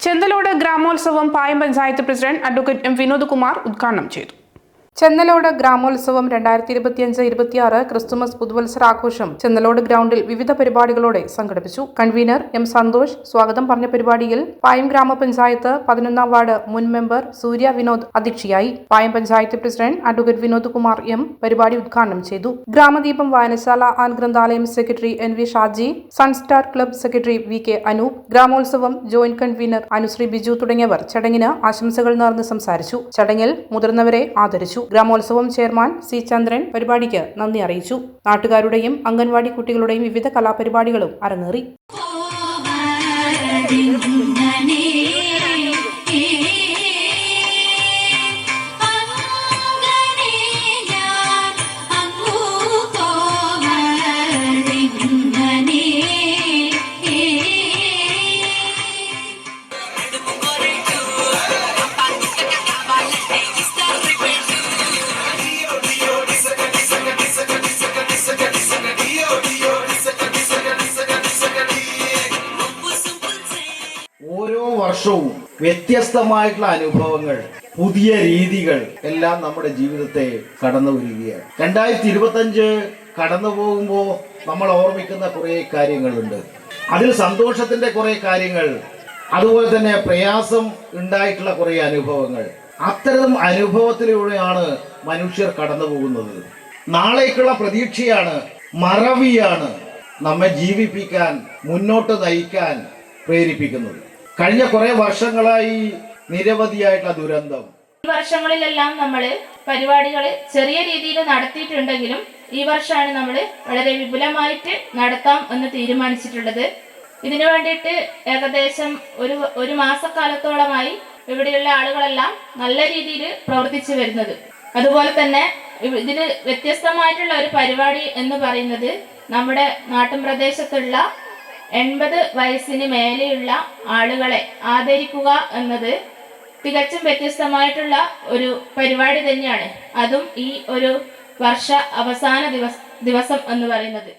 ചെന്തലോട് ഗ്രാമോത്സവം Payam panchayat president advocate M Vinod Kumar ഉദ്ഘാടനം ചെയ്തു. ചെന്നലോട് ഗ്രാമോത്സവം 2025-26 ക്രിസ്തുമസ് പുതുവത്സരാഘോഷം ചെന്നലോട് ഗ്രൗണ്ടിൽ വിവിധ പരിപാടികളോടെ സംഘടിപ്പിച്ചു. കൺവീനർ എം സന്തോഷ് സ്വാഗതം പറഞ്ഞ പരിപാടിയിൽ പായം ഗ്രാമപഞ്ചായത്ത് 11ാം വാർഡ് മുൻ മെമ്പർ സൂര്യ വിനോദ് അധ്യക്ഷയായി. Payam panchayat president advocate Vinod Kumar M പരിപാടി ഉദ്ഘാടനം ചെയ്തു. ഗ്രാമദീപം വായനശാല ആൻഡ് ഗ്രന്ഥാലയം secretary N V Shaji, sunstar club secretary V K Anoop, ഗ്രാമോത്സവം ജോയിന്റ് കൺവീനർ അനുശ്രീ ബിജു തുടങ്ങിയവർ ചടങ്ങിന് ആശംസകൾ നേർന്ന് സംസാരിച്ചു. ചടങ്ങിൽ മുതിർന്നവരെ ആദരിച്ചു. ഗ്രാമോത്സവം ചെയർമാൻ സി ചന്ദ്രൻ പരിപാടിക്ക് നന്ദി അറിയിച്ചു. നാട്ടുകാരുടെയും അംഗൻവാടി കുട്ടികളുടെയും വിവിധ കലാപരിപാടികളും അരങ്ങേറി. ഓരോ വർഷവും വ്യത്യസ്തമായിട്ടുള്ള അനുഭവങ്ങൾ, പുതിയ രീതികൾ എല്ലാം നമ്മുടെ ജീവിതത്തെ കടന്നു വരികയാണ്. 2025 കടന്നു പോകുമ്പോൾ നമ്മൾ ഓർമ്മിക്കുന്ന കുറേ കാര്യങ്ങളുണ്ട്. അതിൽ സന്തോഷത്തിന്റെ കുറേ കാര്യങ്ങൾ, അതുപോലെ തന്നെ പ്രയാസം ഉണ്ടായിട്ടുള്ള കുറേ അനുഭവങ്ങൾ. അത്തരം അനുഭവത്തിലൂടെയാണ് മനുഷ്യർ കടന്നു പോകുന്നത്. നാളേക്കുള്ള പ്രതീക്ഷയാണ്, മറവിയാണ് നമ്മെ ജീവിപ്പിക്കാൻ, മുന്നോട്ട് നയിക്കാൻ പ്രേരിപ്പിക്കുന്നത്. കഴിഞ്ഞ കുറെ വർഷങ്ങളായി നിരവധിയായിട്ടുള്ള ദുരന്തം. ഈ വർഷങ്ങളിലെല്ലാം നമ്മൾ പരിപാടികൾ ചെറിയ രീതിയിൽ നടത്തിയിട്ടുണ്ടെങ്കിലും ഈ വർഷമാണ് നമ്മൾ വളരെ വിപുലമായിട്ട് നടത്താം എന്ന് തീരുമാനിച്ചിട്ടുള്ളത്. ഇതിനു വേണ്ടിയിട്ട് ഏകദേശം ഒരു മാസക്കാലത്തോളമായി ഇവിടെയുള്ള ആളുകളെല്ലാം നല്ല രീതിയിൽ പ്രവർത്തിച്ചു വരുന്നത്. അതുപോലെ തന്നെ ഇതിന് വ്യത്യസ്തമായിട്ടുള്ള ഒരു പരിപാടി എന്ന് പറയുന്നത് നമ്മുടെ നാട്ടിൻ പ്രദേശത്തുള്ള 80 വയസ്സിന് മേലെയുള്ള ആളുകളെ ആദരിക്കുക എന്നത് തികച്ചും വ്യത്യസ്തമായിട്ടുള്ള ഒരു പരിപാടി തന്നെയാണ്. അതും ഈ ഒരു വർഷ അവസാന ദിവസം എന്ന് പറയുന്നത്.